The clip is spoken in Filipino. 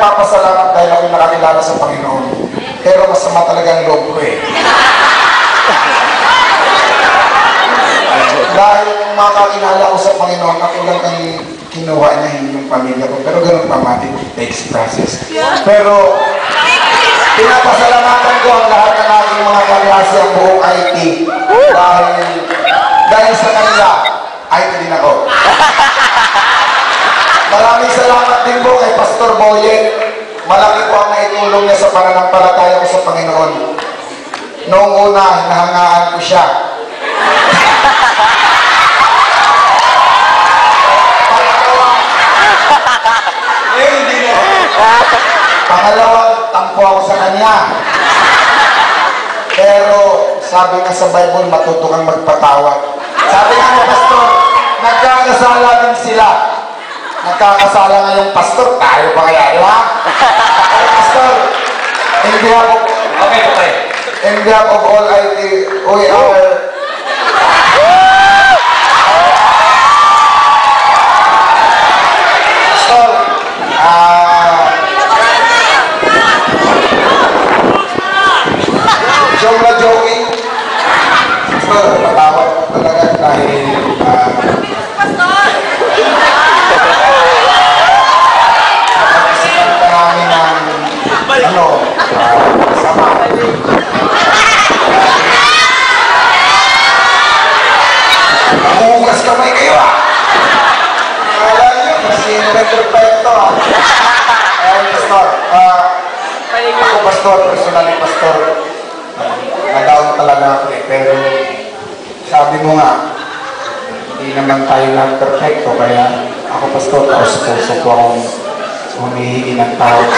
nagpapasalamat dahil ako'y nakakilala sa Panginoon. Pero masama talaga ang loob ko eh. Dahil nung makakilala ko sa Panginoon, ako lang ang kinuha niya, hindi yung pamilya ko. Pero ganun pa, mati, it takes process. Pero, pinapasalamatan ko ang lahat ng aking mga kaklase ang buong IT. Dahil sa kanila, IT din ako. Maraming salamat din po kay Pastor Boyet. Malaki po ang naitulong niya sa pananampalataya ko sa Panginoon. Noong una, hinahangaan ko siya. Pangalawa, tampo ako sa kanya. Pero sabi nga sa Bible, matuto kang magpatawad. Sabi nga ni Pastor, nagkakasala din sila. Nagkakasala nga yung pastor, tayo pa kaya, di ba? Ay, Pastor, in behalf of, in behalf of all IT, we are, Pastor, joke na joking. Pastor, patawad talaga dahil, sama. Nakuhugas kamay kayo ah. Wala nyo, kasi perfecto ah. Pastor, ako pastor, personally pastor, nag-down talaga ako eh, pero sabi mo nga, hindi naman tayo lang perfecto, kaya ako pastor, tapos puso ko akong humihingi ng tao ko.